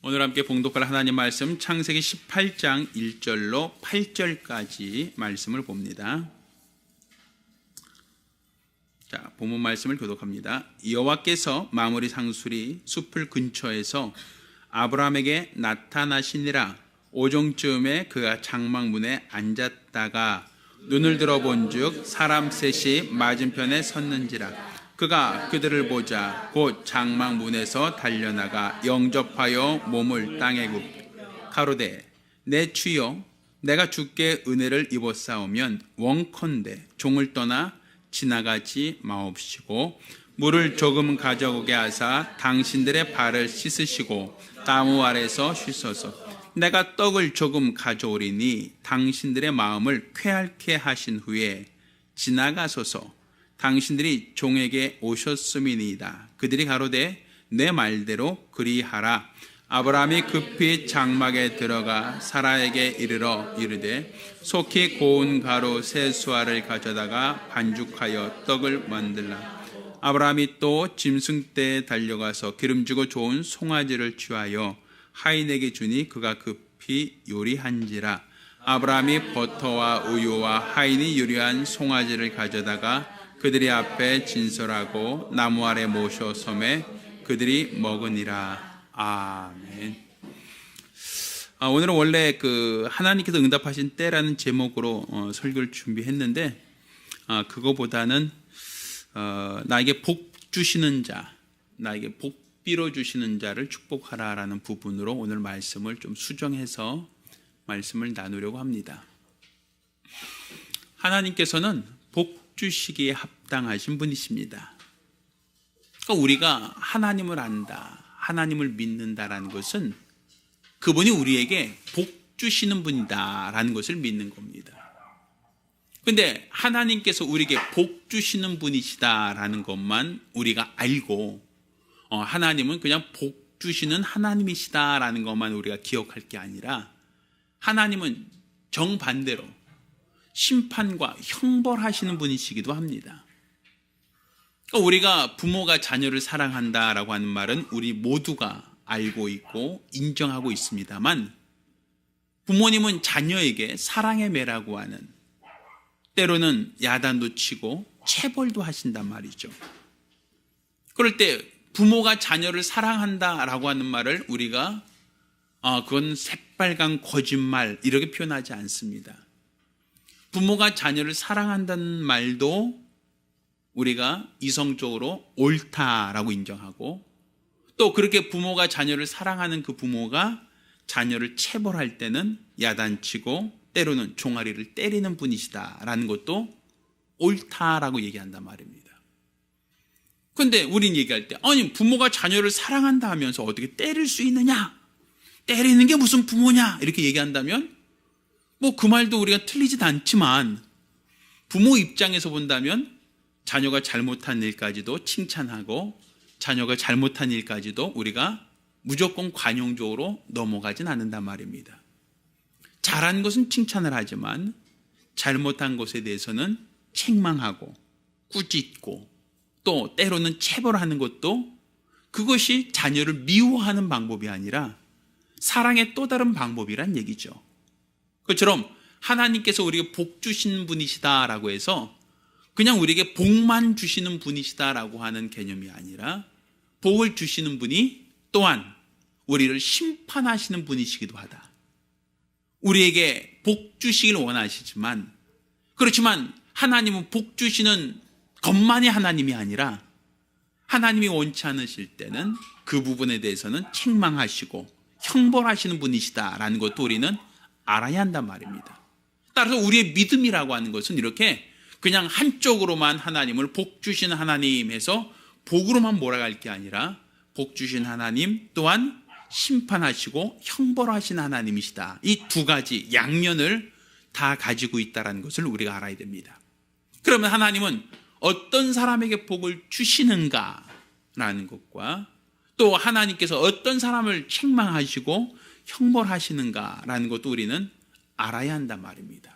오늘 함께 봉독할 하나님 말씀 창세기 18장 1절로 8절까지 말씀을 봅니다. 자, 본문 말씀을 교독합니다. 여호와께서 마므리 상수리 숲을 근처에서 아브라함에게 나타나시니라. 오종쯤에 그가 장막문에 앉았다가 눈을 들어본즉 사람 셋이 맞은편에 섰는지라. 그가 그들을 보자 곧 장막문에서 달려나가 영접하여 몸을 땅에 굽고 가로되 내 주여 내가 주께 은혜를 입었사오면 원컨대 종을 떠나 지나가지 마옵시고 물을 조금 가져오게 하사 당신들의 발을 씻으시고 나무 아래서 쉬소서. 내가 떡을 조금 가져오리니 당신들의 마음을 쾌활케 하신 후에 지나가소서. 당신들이 종에게 오셨음이니이다. 그들이 가로되 내 말대로 그리하라. 아브라함이 급히 장막에 들어가 사라에게 이르러 이르되 속히 고운 가루 세 수알을 가져다가 반죽하여 떡을 만들라. 아브라함이 또 짐승떼에 달려가서 기름지고 좋은 송아지를 취하여 하인에게 주니 그가 급히 요리한지라. 아브라함이 버터와 우유와 하인이 요리한 송아지를 가져다가 그들이 앞에 진설하고 나무 아래 모셔 섬에 그들이 먹으니라. 아멘. 오늘은 원래 하나님께서 응답하신 때라는 제목으로 설교를 준비했는데 그거보다는 나에게 복 주시는 자, 나에게 복 빌어 주시는 자를 축복하라라는 부분으로 오늘 말씀을 좀 수정해서 말씀을 나누려고 합니다. 하나님께서는 복 주시기에 합당하신 분이십니다. 그러니까 우리가 하나님을 안다, 하나님을 믿는다라는 것은 그분이 우리에게 복 주시는 분이다라는 것을 믿는 겁니다. 그런데 하나님께서 우리에게 복 주시는 분이시다라는 것만 우리가 알고 하나님은 그냥 복 주시는 하나님이시다라는 것만 우리가 기억할 게 아니라 하나님은 정반대로 심판과 형벌하시는 분이시기도 합니다. 그러니까 우리가 부모가 자녀를 사랑한다라고 하는 말은 우리 모두가 알고 있고 인정하고 있습니다만 부모님은 자녀에게 사랑의 매라고 하는 때로는 야단도 치고 체벌도 하신단 말이죠. 그럴 때 부모가 자녀를 사랑한다라고 하는 말을 우리가 그건 새빨간 거짓말 이렇게 표현하지 않습니다. 부모가 자녀를 사랑한다는 말도 우리가 이성적으로 옳다라고 인정하고 또 그렇게 부모가 자녀를 사랑하는 그 부모가 자녀를 체벌할 때는 야단치고 때로는 종아리를 때리는 분이시다라는 것도 옳다라고 얘기한단 말입니다. 그런데 우린 얘기할 때 아니 부모가 자녀를 사랑한다 하면서 어떻게 때릴 수 있느냐? 때리는 게 무슨 부모냐? 이렇게 얘기한다면 그 말도 우리가 틀리지도 않지만 부모 입장에서 본다면 자녀가 잘못한 일까지도 칭찬하고 자녀가 잘못한 일까지도 우리가 무조건 관용적으로 넘어가진 않는단 말입니다. 잘한 것은 칭찬을 하지만 잘못한 것에 대해서는 책망하고 꾸짖고 또 때로는 체벌하는 것도 그것이 자녀를 미워하는 방법이 아니라 사랑의 또 다른 방법이란 얘기죠. 그처럼 하나님께서 우리에게 복 주시는 분이시다라고 해서 그냥 우리에게 복만 주시는 분이시다라고 하는 개념이 아니라 복을 주시는 분이 또한 우리를 심판하시는 분이시기도 하다. 우리에게 복 주시길 원하시지만 그렇지만 하나님은 복 주시는 것만이 하나님이 아니라 하나님이 원치 않으실 때는 그 부분에 대해서는 책망하시고 형벌하시는 분이시다라는 것도 우리는 알아야 한단 말입니다. 따라서 우리의 믿음이라고 하는 것은 이렇게 그냥 한쪽으로만 하나님을 복 주시는 하나님에서 복으로만 몰아갈 게 아니라 복 주신 하나님 또한 심판하시고 형벌하신 하나님이시다. 이 두 가지 양면을 다 가지고 있다는 것을 우리가 알아야 됩니다. 그러면 하나님은 어떤 사람에게 복을 주시는가라는 것과 또 하나님께서 어떤 사람을 책망하시고 형벌하시는가라는 것도 우리는 알아야 한단 말입니다.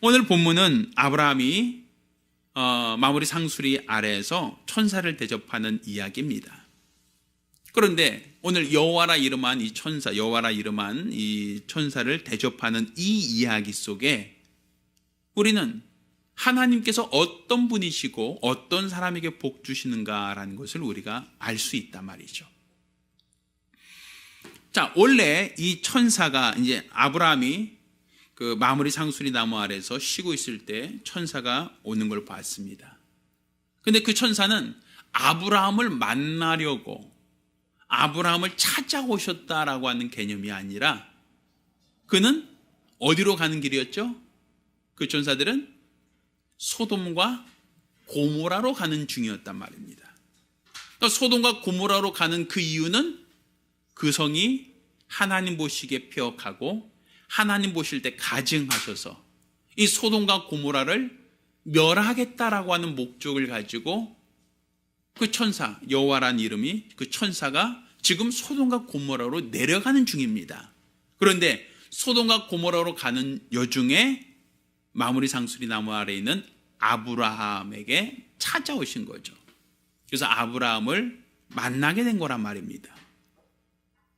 오늘 본문은 아브라함이 마므리 상수리 아래에서 천사를 대접하는 이야기입니다. 그런데 오늘 여호와라 이름한 이 천사, 여호와라 이름한 이 천사를 대접하는 이 이야기 속에 우리는 하나님께서 어떤 분이시고 어떤 사람에게 복 주시는가라는 것을 우리가 알 수 있단 말이죠. 자, 원래 이 천사가 이제 아브라함이 그 마므리 상수리 나무 아래서 쉬고 있을 때 천사가 오는 걸 봤습니다. 근데 그 천사는 아브라함을 만나려고 아브라함을 찾아오셨다라고 하는 개념이 아니라 그는 어디로 가는 길이었죠? 그 천사들은 소돔과 고모라로 가는 중이었단 말입니다. 그러니까 소돔과 고모라로 가는 그 이유는 그 성이 하나님 보시기에 폐역하고 하나님 보실 때 가증하셔서 이 소돔과 고모라를 멸하겠다라고 하는 목적을 가지고 그 천사, 여호와라는 이름이 그 천사가 지금 소돔과 고모라로 내려가는 중입니다. 그런데 소돔과 고모라로 가는 여중에 마므리 상수리 나무 아래에 있는 아브라함에게 찾아오신 거죠. 그래서 아브라함을 만나게 된 거란 말입니다.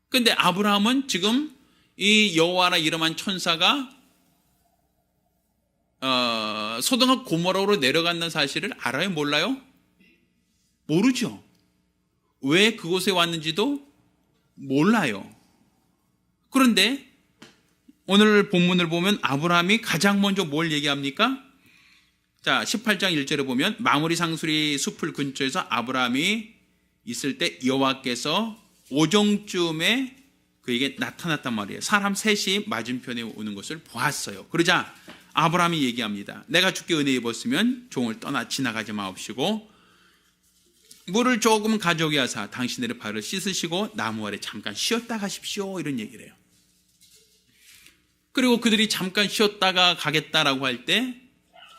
그런데 아브라함은 지금 이 여호와라 이름한 천사가 소돔과 고모라로 내려간다는 사실을 알아요? 몰라요? 모르죠. 왜 그곳에 왔는지도 몰라요. 그런데 오늘 본문을 보면 아브라함이 가장 먼저 뭘 얘기합니까? 자, 18장 1절에 보면 마므리 상수리 숲을 근처에서 아브라함이 있을 때 여호와께서 오정쯤에 그에게 나타났단 말이에요. 사람 셋이 맞은편에 오는 것을 보았어요. 그러자 아브라함이 얘기합니다. 내가 주께 은혜 입었으면 종을 떠나 지나가지 마옵시고 물을 조금 가져오게 하사 당신들의 발을 씻으시고 나무 아래 잠깐 쉬었다 가십시오. 이런 얘기를 해요. 그리고 그들이 잠깐 쉬었다가 가겠다라고 할 때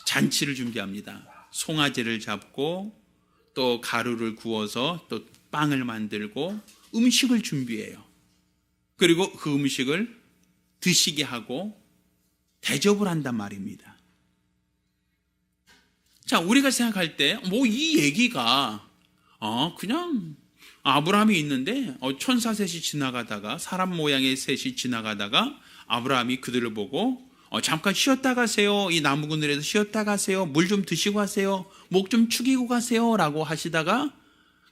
잔치를 준비합니다. 송아지를 잡고 또 가루를 구워서 또 빵을 만들고 음식을 준비해요. 그리고 그 음식을 드시게 하고 대접을 한단 말입니다. 자, 우리가 생각할 때 뭐 이 얘기가 그냥 아브라함이 있는데 천사 셋이 지나가다가 사람 모양의 셋이 지나가다가 아브라함이 그들을 보고 잠깐 쉬었다 가세요. 이 나무 그늘에서 쉬었다 가세요. 물 좀 드시고 가세요. 목 좀 축이고 가세요. 라고 하시다가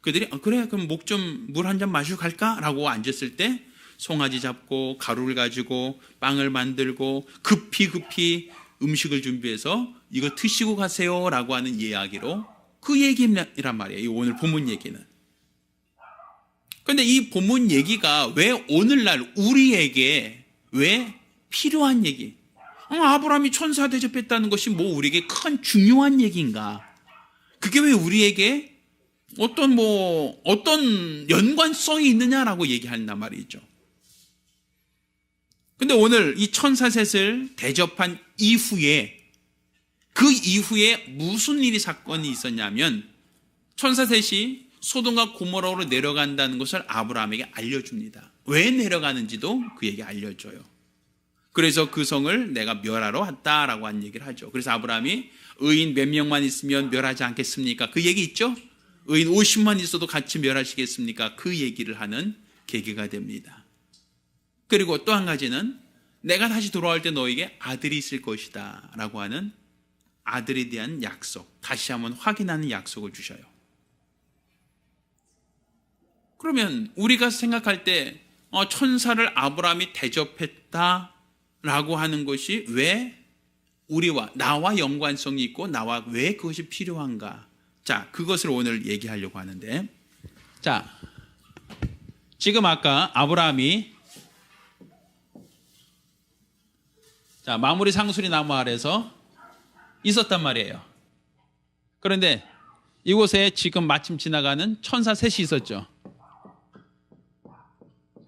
그들이 그래 그럼 목 좀 물 한 잔 마시고 갈까? 라고 앉았을 때 송아지 잡고 가루를 가지고 빵을 만들고 급히 음식을 준비해서 이거 드시고 가세요. 라고 하는 이야기로 그 얘기란 말이에요. 이 오늘 본문 얘기는. 그런데 이 본문 얘기가 왜 오늘날 우리에게 왜 필요한 얘기? 아브라함이 천사 대접했다는 것이 뭐 우리에게 큰 중요한 얘기인가? 그게 왜 우리에게 어떤 연관성이 있느냐라고 얘기한단 말이죠. 근데 오늘 이 천사 셋을 대접한 이후에 그 이후에 무슨 일이 사건이 있었냐면 천사 셋이 소돔과 고모라로 내려간다는 것을 아브라함에게 알려줍니다. 왜 내려가는지도 그에게 알려줘요. 그래서 그 성을 내가 멸하러 왔다라고 한 얘기를 하죠. 그래서 아브라함이 의인 몇 명만 있으면 멸하지 않겠습니까? 그 얘기 있죠? 의인 50만 있어도 같이 멸하시겠습니까? 그 얘기를 하는 계기가 됩니다. 그리고 또 한 가지는 내가 다시 돌아올 때 너에게 아들이 있을 것이다 라고 하는 아들에 대한 약속, 다시 한번 확인하는 약속을 주셔요. 그러면 우리가 생각할 때 천사를 아브라함이 대접했다라고 하는 것이 왜 나와 연관성이 있고 나와 왜 그것이 필요한가? 자, 그것을 오늘 얘기하려고 하는데, 자, 지금 아까 아브라함이 마므리 상수리 나무 아래서 있었단 말이에요. 그런데 이곳에 지금 마침 지나가는 천사 셋이 있었죠.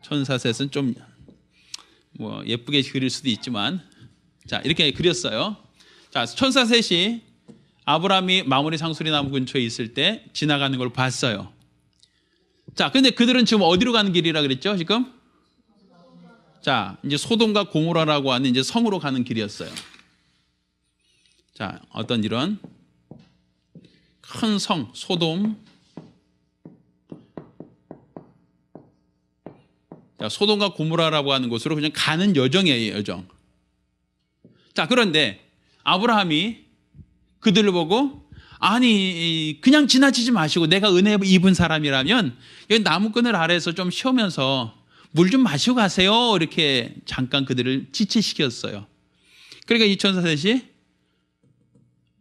천사 셋은 좀 예쁘게 그릴 수도 있지만, 자, 이렇게 그렸어요. 자, 천사 셋이 아브라함이 마므리 상수리 나무 근처에 있을 때 지나가는 걸 봤어요. 자, 근데 그들은 지금 어디로 가는 길이라 그랬죠, 지금? 자, 이제 소돔과 고모라라고 하는 이제 성으로 가는 길이었어요. 자, 어떤 이런 큰 성, 소돔, 자, 소돔과 고모라라고 하는 곳으로 그냥 가는 여정이에요, 여정. 자, 그런데 아브라함이 그들을 보고 아니 그냥 지나치지 마시고 내가 은혜 입은 사람이라면 여기 나무끈을 아래에서 좀 쉬면서 물 좀 마시고 가세요. 이렇게 잠깐 그들을 지체시켰어요. 그러니까 이 천사셋이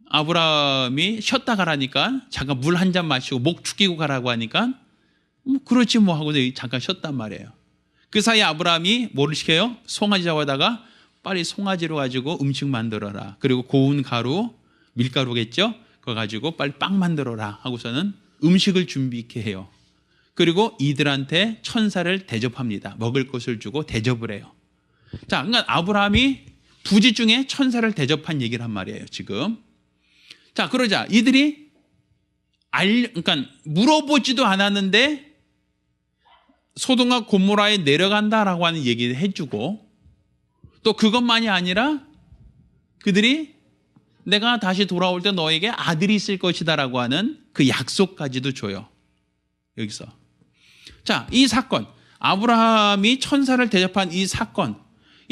아브라함이 쉬었다 가라니까 잠깐 물 한 잔 마시고 목 축이고 가라고 하니까 그렇지 뭐 하고 잠깐 쉬었단 말이에요. 그 사이에 아브라함이 뭐를 시켜요? 송아지 잡아다가 빨리 송아지로 가지고 음식 만들어라. 그리고 고운 가루, 밀가루겠죠? 그거 가지고 빨리 빵 만들어라 하고서는 음식을 준비케 해요. 그리고 이들한테 천사를 대접합니다. 먹을 것을 주고 대접을 해요. 자, 그러니까 아브라함이 부지 중에 천사를 대접한 얘기를 한 말이에요, 지금. 자, 그러자 이들이 그러니까 물어보지도 않았는데 소돔과 고모라에 내려간다라고 하는 얘기를 해주고 또 그것만이 아니라 그들이 내가 다시 돌아올 때 너에게 아들이 있을 것이다라고 하는 그 약속까지도 줘요. 여기서. 자, 이 사건, 아브라함이 천사를 대접한 이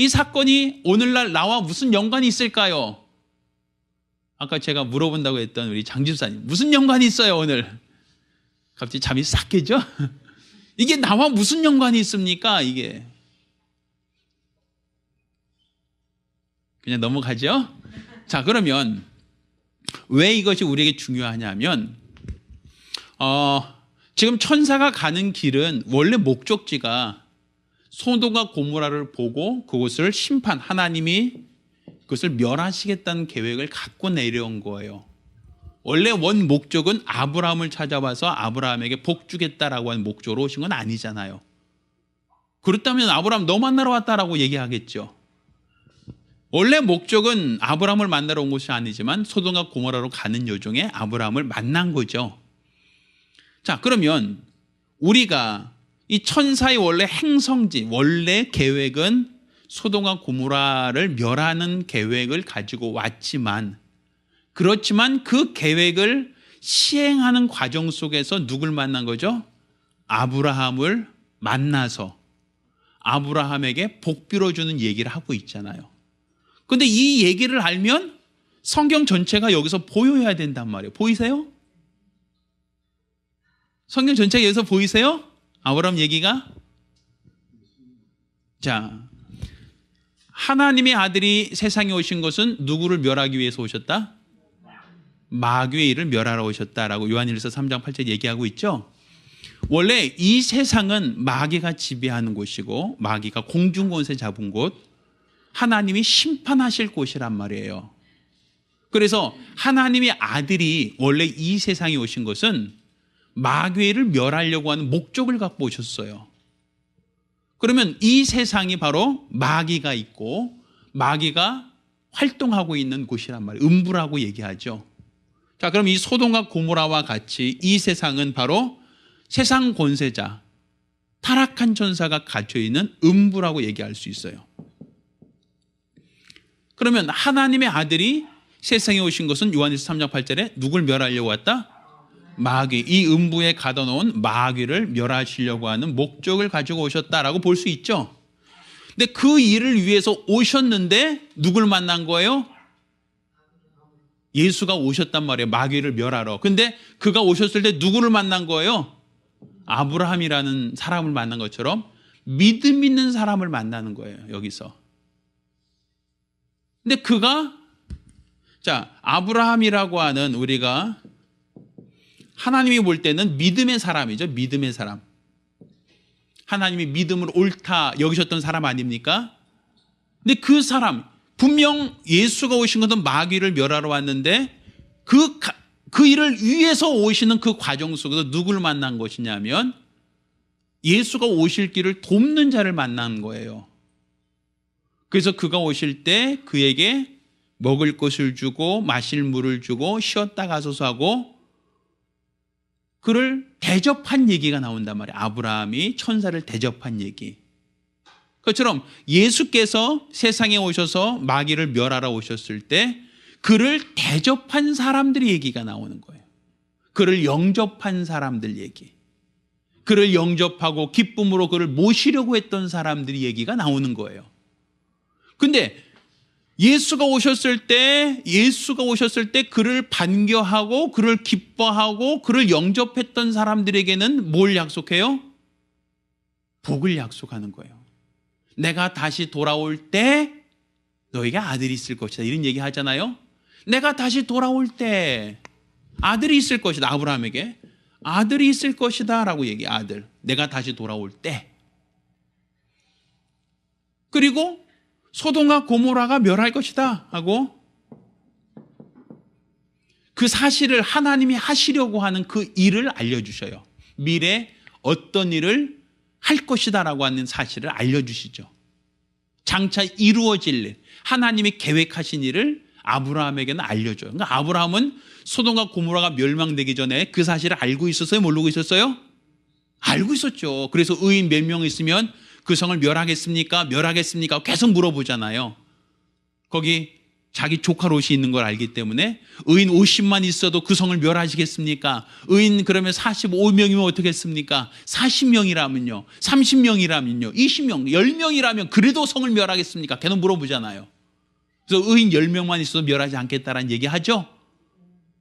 사건이 오늘날 나와 무슨 연관이 있을까요? 아까 제가 물어본다고 했던 우리 장 집사님, 무슨 연관이 있어요, 오늘? 갑자기 잠이 싹 깨죠? 이게 나와 무슨 연관이 있습니까, 이게? 그냥 넘어가죠? 자, 그러면 왜 이것이 우리에게 중요하냐면 지금 천사가 가는 길은 원래 목적지가 소돔과 고모라를 보고 그곳을 하나님이 그것을 멸하시겠다는 계획을 갖고 내려온 거예요. 원래 원 목적은 아브라함을 찾아와서 아브라함에게 복 주겠다라고 하는 목적으로 오신 건 아니잖아요. 그렇다면 아브라함 너 만나러 왔다라고 얘기하겠죠. 원래 목적은 아브라함을 만나러 온 것이 아니지만 소돔과 고모라로 가는 여정에 아브라함을 만난 거죠. 자, 그러면 우리가 이 천사의 원래 행성지, 원래 계획은 소돔과 고모라를 멸하는 계획을 가지고 왔지만 그렇지만 그 계획을 시행하는 과정 속에서 누굴 만난 거죠? 아브라함을 만나서 아브라함에게 복 빌어주는 얘기를 하고 있잖아요. 그런데 이 얘기를 알면 성경 전체가 여기서 보여야 된단 말이에요. 보이세요? 성경 전체가 여기서 보이세요? 아브라함 얘기가? 자, 하나님의 아들이 세상에 오신 것은 누구를 멸하기 위해서 오셨다? 마귀의 일을 멸하러 오셨다라고 요한일서 3장 8절 얘기하고 있죠. 원래 이 세상은 마귀가 지배하는 곳이고 마귀가 공중권세 잡은 곳, 하나님이 심판하실 곳이란 말이에요. 그래서 하나님의 아들이 원래 이 세상에 오신 것은 마귀의 일을 멸하려고 하는 목적을 갖고 오셨어요. 그러면 이 세상이 바로 마귀가 있고 마귀가 활동하고 있는 곳이란 말이에요. 음부라고 얘기하죠. 자, 그럼 이 소돔과 고모라와 같이 이 세상은 바로 세상 권세자, 타락한 천사가 갇혀있는 음부라고 얘기할 수 있어요. 그러면 하나님의 아들이 세상에 오신 것은 요한일서 3장 8절에 누굴 멸하려고 왔다? 마귀, 이 음부에 가둬놓은 마귀를 멸하시려고 하는 목적을 가지고 오셨다라고 볼 수 있죠. 근데 그 일을 위해서 오셨는데 누굴 만난 거예요? 예수가 오셨단 말이에요. 마귀를 멸하러. 근데 그가 오셨을 때 누구를 만난 거예요? 아브라함이라는 사람을 만난 것처럼 믿음 있는 사람을 만나는 거예요. 여기서. 근데 그가 아브라함이라고 하는 우리가 하나님이 볼 때는 믿음의 사람이죠. 믿음의 사람. 하나님이 믿음을 옳다 여기셨던 사람 아닙니까? 근데 그 사람, 분명 예수가 오신 것은 마귀를 멸하러 왔는데 그 일을 위해서 오시는 그 과정 속에서 누구를 만난 것이냐면 예수가 오실 길을 돕는 자를 만난 거예요. 그래서 그가 오실 때 그에게 먹을 것을 주고 마실 물을 주고 쉬었다 가소서 하고 그를 대접한 얘기가 나온단 말이에요. 아브라함이 천사를 대접한 얘기. 그것처럼 예수께서 세상에 오셔서 마귀를 멸하러 오셨을 때 그를 대접한 사람들의 얘기가 나오는 거예요. 그를 영접한 사람들 얘기. 그를 영접하고 기쁨으로 그를 모시려고 했던 사람들이 얘기가 나오는 거예요. 근데 예수가 오셨을 때 그를 반겨하고 그를 기뻐하고 그를 영접했던 사람들에게는 뭘 약속해요? 복을 약속하는 거예요. 내가 다시 돌아올 때 너에게 아들이 있을 것이다. 이런 얘기 하잖아요. 내가 다시 돌아올 때 아들이 있을 것이다. 아브라함에게 아들이 있을 것이다 라고 얘기해. 아들. 내가 다시 돌아올 때. 그리고 소돔과 고모라가 멸할 것이다 하고 그 사실을 하나님이 하시려고 하는 그 일을 알려주셔요. 미래에 어떤 일을 할 것이다 라고 하는 사실을 알려주시죠. 장차 이루어질 일, 하나님이 계획하신 일을 아브라함에게는 알려줘요. 그러니까 아브라함은 소돔과 고모라가 멸망되기 전에 그 사실을 알고 있었어요? 모르고 있었어요? 알고 있었죠. 그래서 의인 몇 명 있으면 그 성을 멸하겠습니까? 멸하겠습니까? 계속 물어보잖아요. 거기 자기 조카 롯이 있는 걸 알기 때문에 의인 50만 있어도 그 성을 멸하시겠습니까? 의인 그러면 45명이면 어떻겠습니까? 40명이라면요. 30명이라면요. 20명, 10명이라면 그래도 성을 멸하겠습니까? 계속 물어보잖아요. 그래서 의인 10명만 있어도 멸하지 않겠다라는 얘기하죠.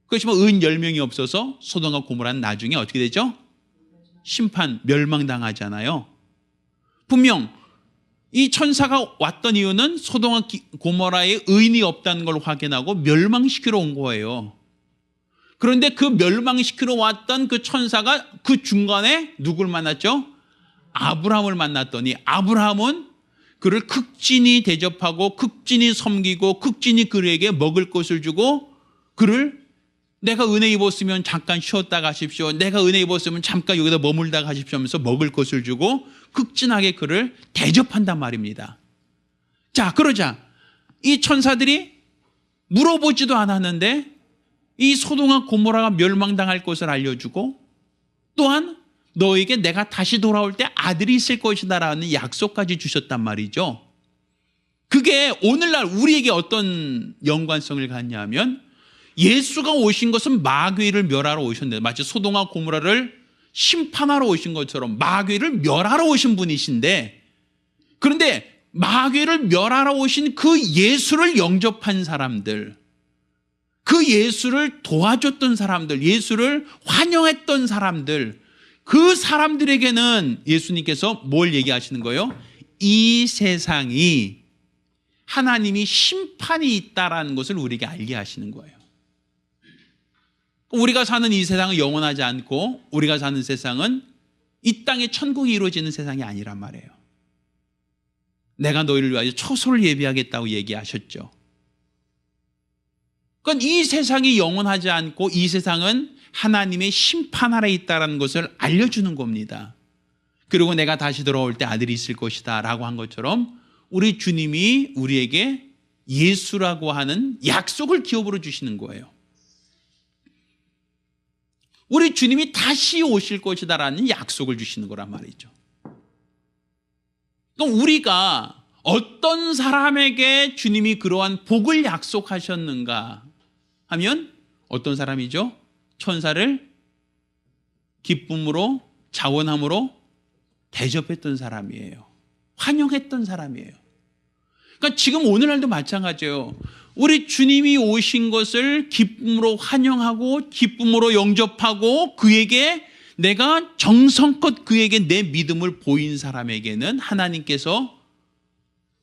그렇지만 의인 10명이 없어서 소돔과 고모라는 나중에 어떻게 되죠? 심판, 멸망당하잖아요. 분명 이 천사가 왔던 이유는 소돔과 고모라에 의인이 없다는 걸 확인하고 멸망시키러 온 거예요. 그런데 그 멸망시키러 왔던 그 천사가 그 중간에 누굴 만났죠? 아브라함을 만났더니 아브라함은 그를 극진히 대접하고 극진히 섬기고 극진히 그에게 먹을 것을 주고 그를 내가 은혜 입었으면 잠깐 쉬었다 가십시오. 내가 은혜 입었으면 잠깐 여기다 머물다 가십시오 하면서 먹을 것을 주고 극진하게 그를 대접한단 말입니다. 자, 그러자 이 천사들이 물어보지도 않았는데 이 소돔과 고모라가 멸망당할 것을 알려주고 또한 너에게 내가 다시 돌아올 때 아들이 있을 것이다 라는 약속까지 주셨단 말이죠. 그게 오늘날 우리에게 어떤 연관성을 갖냐면 예수가 오신 것은 마귀를 멸하러 오셨는데 마치 소돔과 고모라를 심판하러 오신 것처럼 마귀를 멸하러 오신 분이신데 그런데 마귀를 멸하러 오신 그 예수를 영접한 사람들, 그 예수를 도와줬던 사람들, 예수를 환영했던 사람들, 그 사람들에게는 예수님께서 뭘 얘기하시는 거예요? 이 세상이 하나님이 심판이 있다라는 것을 우리에게 알게 하시는 거예요. 우리가 사는 이 세상은 영원하지 않고 우리가 사는 세상은 이 땅에 천국이 이루어지는 세상이 아니란 말이에요. 내가 너희를 위하여 초소를 예비하겠다고 얘기하셨죠. 그러니까 이 세상이 영원하지 않고 이 세상은 하나님의 심판 아래 있다는 것을 알려주는 겁니다. 그리고 내가 다시 돌아올 때 아들이 있을 것이다 라고 한 것처럼 우리 주님이 우리에게 예수라고 하는 약속을 기업으로 주시는 거예요. 우리 주님이 다시 오실 것이다 라는 약속을 주시는 거란 말이죠. 그럼 우리가 어떤 사람에게 주님이 그러한 복을 약속하셨는가 하면 어떤 사람이죠? 천사를 기쁨으로 자원함으로 대접했던 사람이에요. 환영했던 사람이에요. 그러니까 지금 오늘날도 마찬가지예요. 우리 주님이 오신 것을 기쁨으로 환영하고 기쁨으로 영접하고 그에게 내가 정성껏 그에게 내 믿음을 보인 사람에게는 하나님께서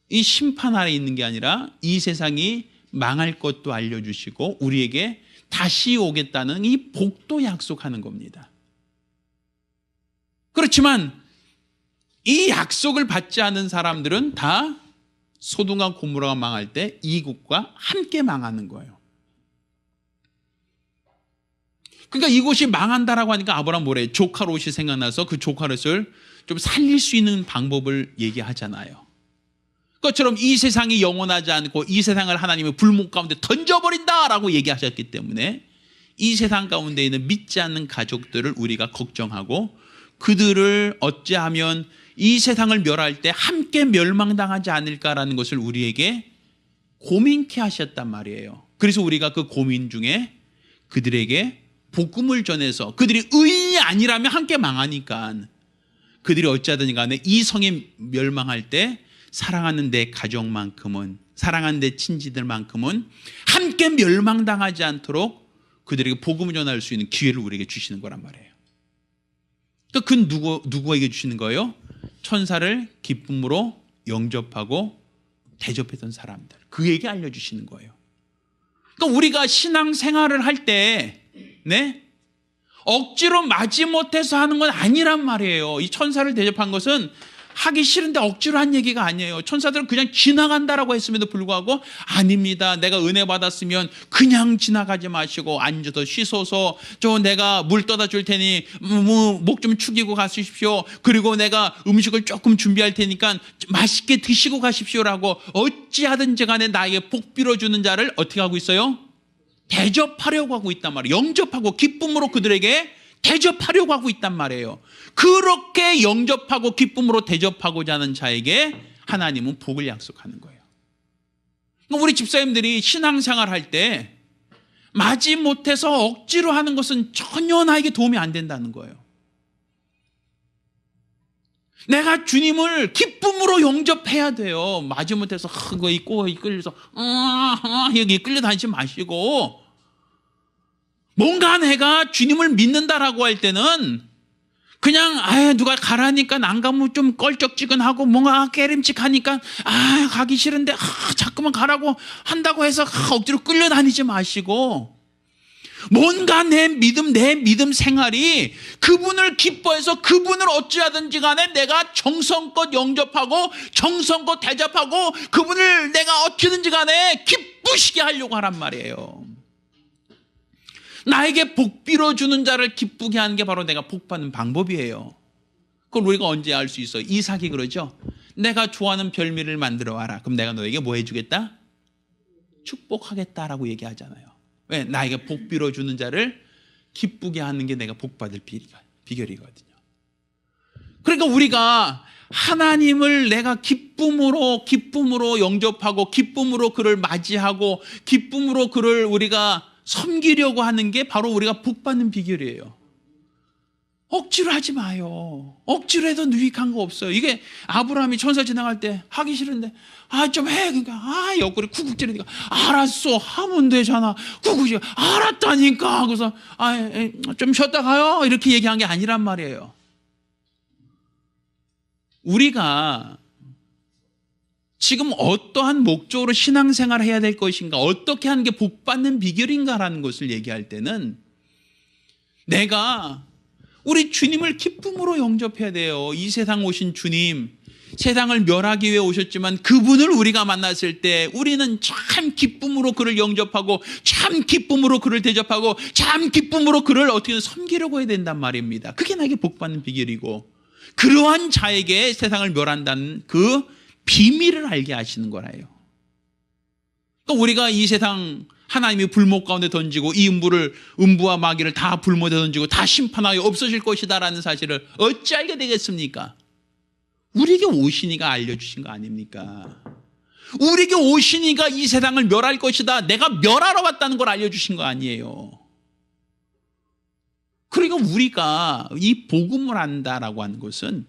이 심판 아래 있는 게 아니라 이 세상이 망할 것도 알려주시고 우리에게 다시 오겠다는 이 복도 약속하는 겁니다. 그렇지만 이 약속을 받지 않은 사람들은 다 소돔과 고모라가 망할 때 이곳과 함께 망하는 거예요. 그러니까 이곳이 망한다라고 하니까 아브라함 뭐래? 조카 롯이 생각나서 그 조카 롯을 좀 살릴 수 있는 방법을 얘기하잖아요. 그것처럼 이 세상이 영원하지 않고 이 세상을 하나님의 불목 가운데 던져버린다라고 얘기하셨기 때문에 이 세상 가운데 있는 믿지 않는 가족들을 우리가 걱정하고 그들을 어찌하면 이 세상을 멸할 때 함께 멸망당하지 않을까라는 것을 우리에게 고민케 하셨단 말이에요. 그래서 우리가 그 고민 중에 그들에게 복음을 전해서 그들이 의인이 아니라면 함께 망하니까 그들이 어찌하든지 간에 이 성이 멸망할 때 사랑하는 내 가족만큼은, 사랑하는 내 친지들만큼은 함께 멸망당하지 않도록 그들에게 복음을 전할 수 있는 기회를 우리에게 주시는 거란 말이에요. 그러니까 누구에게 주시는 거예요? 천사를 기쁨으로 영접하고 대접했던 사람들, 그에게 알려주시는 거예요. 그러니까 우리가 신앙생활을 할 때 억지로 마지못해서 하는 건 아니란 말이에요. 이 천사를 대접한 것은 하기 싫은데 억지로 한 얘기가 아니에요. 천사들은 그냥 지나간다라고 했음에도 불구하고 아닙니다. 내가 은혜 받았으면 그냥 지나가지 마시고 앉아서 쉬소서. 내가 물 떠다 줄 테니 목 좀 축이고 가십시오. 그리고 내가 음식을 조금 준비할 테니까 맛있게 드시고 가십시오라고 어찌하든지 간에 나에게 복 빌어주는 자를 어떻게 하고 있어요? 대접하려고 하고 있단 말이에요. 영접하고 기쁨으로 그들에게 대접하려고 하고 있단 말이에요. 그렇게 영접하고 기쁨으로 대접하고자 하는 자에게 하나님은 복을 약속하는 거예요. 우리 집사님들이 신앙생활 할 때 마지못해서 억지로 하는 것은 전혀 나에게 도움이 안 된다는 거예요. 내가 주님을 기쁨으로 영접해야 돼요. 마지못해서 그거 있고 끌려서 여기 끌려다니지 마시고, 뭔가 내가 주님을 믿는다라고 할 때는 그냥 누가 가라니까 안 가면 좀 껄쩍지근하고 뭔가 깨림칙하니까 가기 싫은데 자꾸만 가라고 한다고 해서 억지로 끌려다니지 마시고, 뭔가 내 믿음 생활이 그분을 기뻐해서 그분을 어찌하든지 간에 내가 정성껏 영접하고 정성껏 대접하고 그분을 내가 어찌든지 간에 기쁘시게 하려고 하란 말이에요. 나에게 복 빌어주는 자를 기쁘게 하는 게 바로 내가 복 받는 방법이에요. 그걸 우리가 언제 알 수 있어요? 이삭이 그러죠. 내가 좋아하는 별미를 만들어 와라. 그럼 내가 너에게 뭐 해주겠다? 축복하겠다라고 얘기하잖아요. 왜? 나에게 복 빌어주는 자를 기쁘게 하는 게 내가 복 받을 비결이거든요. 그러니까 우리가 하나님을 내가 기쁨으로 영접하고 기쁨으로 그를 맞이하고 기쁨으로 그를 우리가 섬기려고 하는 게 바로 우리가 복 받는 비결이에요. 억지로 하지 마요. 억지로 해도 유익한 거 없어요. 이게 아브라함이 천사 지나갈 때 하기 싫은데 좀 해. 그러니까 옆구리 쿡쿡 찌르니까 알았어 하면 되잖아. 쿡쿡 찌르 알았다니까. 그래서 좀 쉬었다 가요. 이렇게 얘기한 게 아니란 말이에요. 우리가 지금 어떠한 목적으로 신앙생활을 해야 될 것인가, 어떻게 하는 게 복받는 비결인가라는 것을 얘기할 때는 내가 우리 주님을 기쁨으로 영접해야 돼요. 이 세상 오신 주님, 세상을 멸하기 위해 오셨지만 그분을 우리가 만났을 때 우리는 참 기쁨으로 그를 영접하고 참 기쁨으로 그를 대접하고 참 기쁨으로 그를 어떻게든 섬기려고 해야 된단 말입니다. 그게 나에게 복받는 비결이고, 그러한 자에게 세상을 멸한다는 그 비밀을 알게 하시는 거라요. 그러니까 우리가 이 세상 하나님이 불목 가운데 던지고 이 음부와 마귀를 다 불못에 던지고 다 심판하여 없어질 것이다라는 사실을 어찌 알게 되겠습니까? 우리에게 오시니가 알려주신 거 아닙니까? 우리에게 오시니가 이 세상을 멸할 것이다, 내가 멸하러 왔다는 걸 알려주신 거 아니에요. 그러니까 우리가 이 복음을 안다라고 하는 것은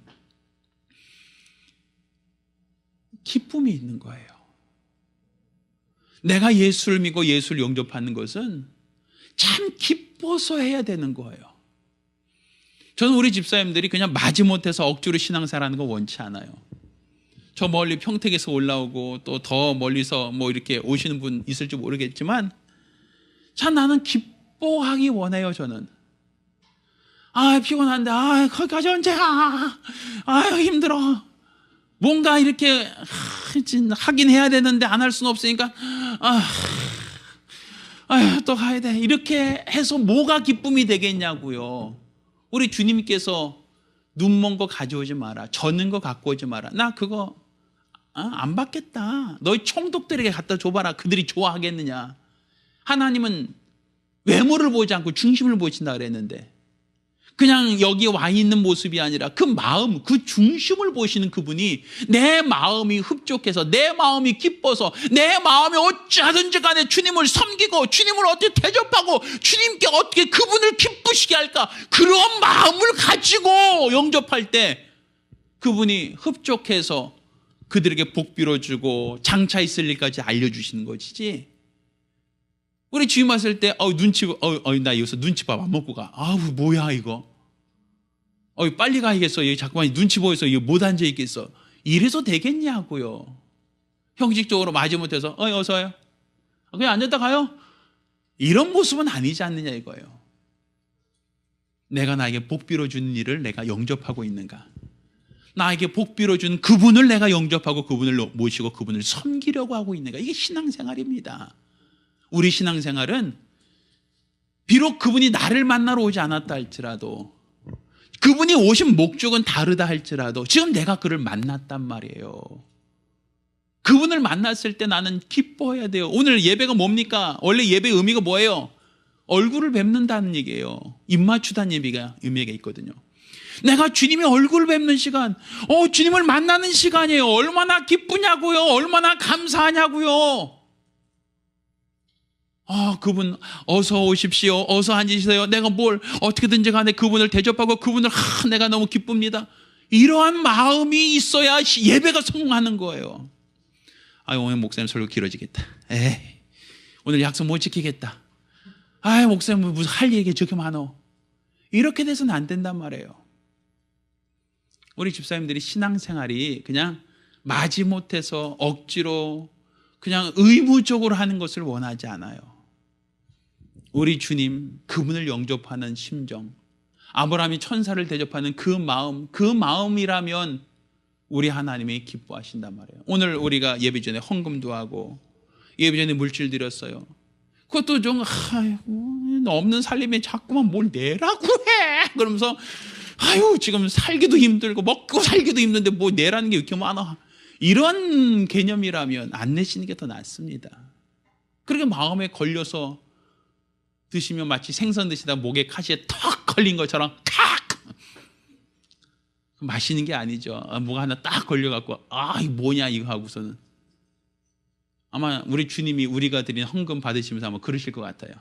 기쁨이 있는 거예요. 내가 예수를 믿고 예수를 영접하는 것은 참 기뻐서 해야 되는 거예요. 저는 우리 집사님들이 그냥 마지못해서 억지로 신앙생활하는 거 원치 않아요. 저 멀리 평택에서 올라오고 또 더 멀리서 뭐 이렇게 오시는 분 있을지 모르겠지만 참 나는 기뻐하기 원해요. 저는 피곤한데 거기까지 언제 가? 힘들어. 뭔가 이렇게 하긴 해야 되는데 안 할 수는 없으니까 또 가야 돼. 이렇게 해서 뭐가 기쁨이 되겠냐고요. 우리 주님께서 눈 먼 거 가져오지 마라, 젖는 거 갖고 오지 마라. 나 그거 안 받겠다. 너희 총독들에게 갖다 줘봐라. 그들이 좋아하겠느냐. 하나님은 외모를 보지 않고 중심을 보신다 그랬는데, 그냥 여기 와 있는 모습이 아니라 그 마음, 그 중심을 보시는 그분이 내 마음이 흡족해서, 내 마음이 기뻐서, 내 마음이 어찌하든지 간에 주님을 섬기고 주님을 어떻게 대접하고 주님께 어떻게 그분을 기쁘시게 할까, 그런 마음을 가지고 영접할 때 그분이 흡족해서 그들에게 복 빌어주고 장차 있을 일까지 알려주시는 것이지. 우리 주님 왔을 때 나 여기서 눈치밥 안 먹고 가. 뭐야 이거. 빨리 가야겠어. 여기 자꾸만 눈치 보여서 여기 못 앉아 있겠어. 이래서 되겠냐고요. 형식적으로 마지못해서 어서 와요. 그냥 앉았다 가요. 이런 모습은 아니지 않느냐 이거예요. 내가 나에게 복 빌어주는 일을 내가 영접하고 있는가. 나에게 복 빌어준 그분을 내가 영접하고 그분을 모시고 그분을 섬기려고 하고 있는가. 이게 신앙생활입니다. 우리 신앙생활은 비록 그분이 나를 만나러 오지 않았다 할지라도, 그분이 오신 목적은 다르다 할지라도 지금 내가 그를 만났단 말이에요. 그분을 만났을 때 나는 기뻐해야 돼요. 오늘 예배가 뭡니까? 원래 예배의 의미가 뭐예요? 얼굴을 뵙는다는 얘기예요. 입맞추다는 의미가 있거든요. 내가 주님의 얼굴을 뵙는 시간, 주님을 만나는 시간이에요. 얼마나 기쁘냐고요. 얼마나 감사하냐고요. 그분 어서 오십시오. 어서 앉으세요. 내가 어떻게든지 간에 그분을 대접하고 그분을 내가 너무 기쁩니다. 이러한 마음이 있어야 예배가 성공하는 거예요. 오늘 목사님 설교 길어지겠다. 오늘 약속 못 지키겠다. 목사님 무슨 할 얘기 저렇게 많어. 이렇게 돼서는 안 된단 말이에요. 우리 집사님들이 신앙생활이 그냥 마지못해서 억지로 그냥 의무적으로 하는 것을 원하지 않아요. 우리 주님, 그분을 영접하는 심정, 아브라함이 천사를 대접하는 그 마음이라면 우리 하나님이 기뻐하신단 말이에요. 오늘 우리가 예배 전에 헌금도 하고 예배 전에 물질 드렸어요. 그것도 좀 없는 살림에 자꾸만 뭘 내라고 해. 그러면서 지금 살기도 힘들고 먹고 살기도 힘든데 뭐 내라는 게 이렇게 많아. 이런 개념이라면 안 내시는 게 더 낫습니다. 그렇게 마음에 걸려서 드시면 마치 생선 드시다 목에 가시에 턱 걸린 것처럼 탁 마시는 게 아니죠. 뭐가 하나 딱 걸려갖고 이거 뭐냐 이거 하고서는 아마 우리 주님이 우리가 드린 헌금 받으시면서 아마 그러실 것 같아요.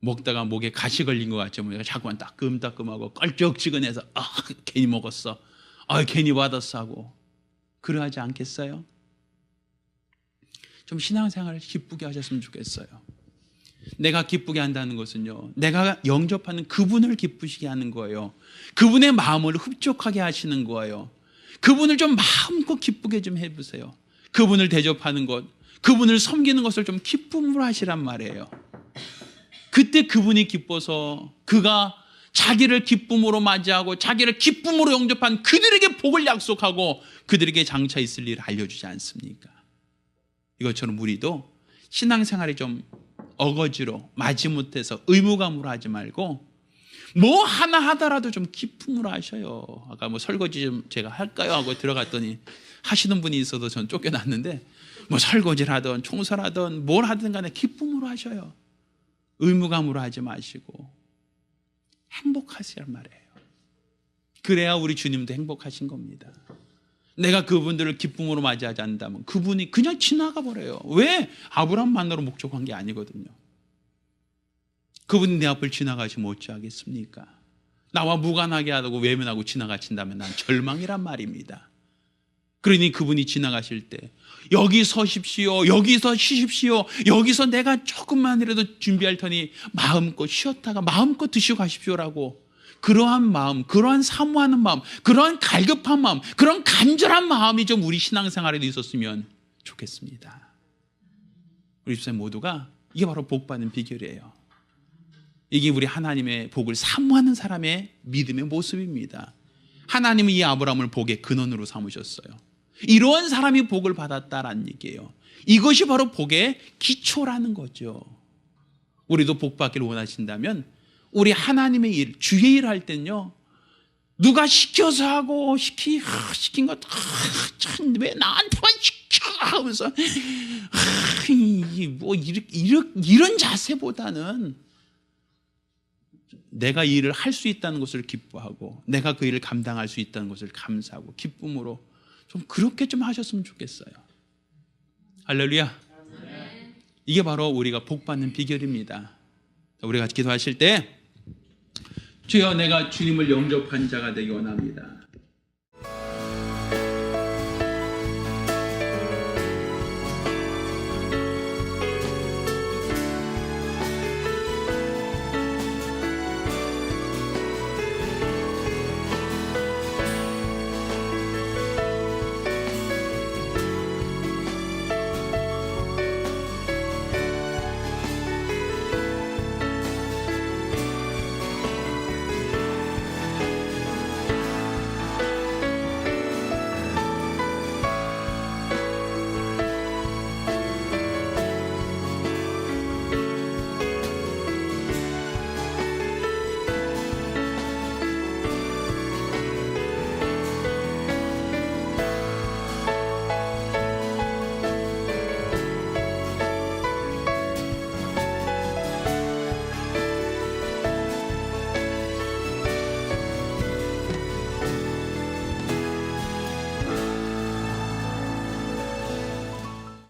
먹다가 목에 가시 걸린 것 같죠. 자꾸만 따끔따끔하고 껄쩍지근해서 괜히 먹었어. 괜히 받았어 하고 그러하지 않겠어요? 좀 신앙생활을 기쁘게 하셨으면 좋겠어요. 내가 기쁘게 한다는 것은요, 내가 영접하는 그분을 기쁘시게 하는 거예요. 그분의 마음을 흡족하게 하시는 거예요. 그분을 좀 마음껏 기쁘게 좀 해보세요. 그분을 대접하는 것, 그분을 섬기는 것을 좀 기쁨으로 하시란 말이에요. 그때 그분이 기뻐서 그가 자기를 기쁨으로 맞이하고 자기를 기쁨으로 영접한 그들에게 복을 약속하고 그들에게 장차 있을 일을 알려주지 않습니까? 이것처럼 우리도 신앙생활이 좀 어거지로 마지못해서 의무감으로 하지 말고 뭐 하나 하더라도 좀 기쁨으로 하셔요. 아까 설거지 좀 제가 할까요? 하고 들어갔더니 하시는 분이 있어도 전 쫓겨났는데 설거지를 하든 청소를 하든 뭘 하든 간에 기쁨으로 하셔요. 의무감으로 하지 마시고 행복하시란 말이에요. 그래야 우리 주님도 행복하신 겁니다. 내가 그분들을 기쁨으로 맞이하지 않는다면 그분이 그냥 지나가 버려요. 왜? 아브라함 만나러 목적한 게 아니거든요. 그분이 내 앞을 지나가시면 어찌하겠습니까? 나와 무관하게 하고 외면하고 지나가신다면 난 절망이란 말입니다. 그러니 그분이 지나가실 때 여기 서십시오, 여기서 쉬십시오, 여기서 내가 조금만이라도 준비할 테니 마음껏 쉬었다가 마음껏 드시고 가십시오라고, 그러한 마음, 그러한 사모하는 마음, 그러한 갈급한 마음, 그런 간절한 마음이 좀 우리 신앙생활에도 있었으면 좋겠습니다. 우리 집사님 모두가 이게 바로 복받는 비결이에요. 이게 우리 하나님의 복을 사모하는 사람의 믿음의 모습입니다. 하나님은 이 아브라함을 복의 근원으로 삼으셨어요. 이러한 사람이 복을 받았다라는 얘기예요. 이것이 바로 복의 기초라는 거죠. 우리도 복 받기를 원하신다면 우리 하나님의 일, 주의 일을 할 때는요, 누가 시켜서 하고 시킨 거 참 왜 나한테만 시켜 하면서 이런 자세보다는 내가 이 일을 할 수 있다는 것을 기뻐하고 내가 그 일을 감당할 수 있다는 것을 감사하고 기쁨으로 좀 그렇게 좀 하셨으면 좋겠어요. 할렐루야. 이게 바로 우리가 복 받는 비결입니다. 우리가 기도하실 때 주여 내가 주님을 영접한 자가 되기 원합니다.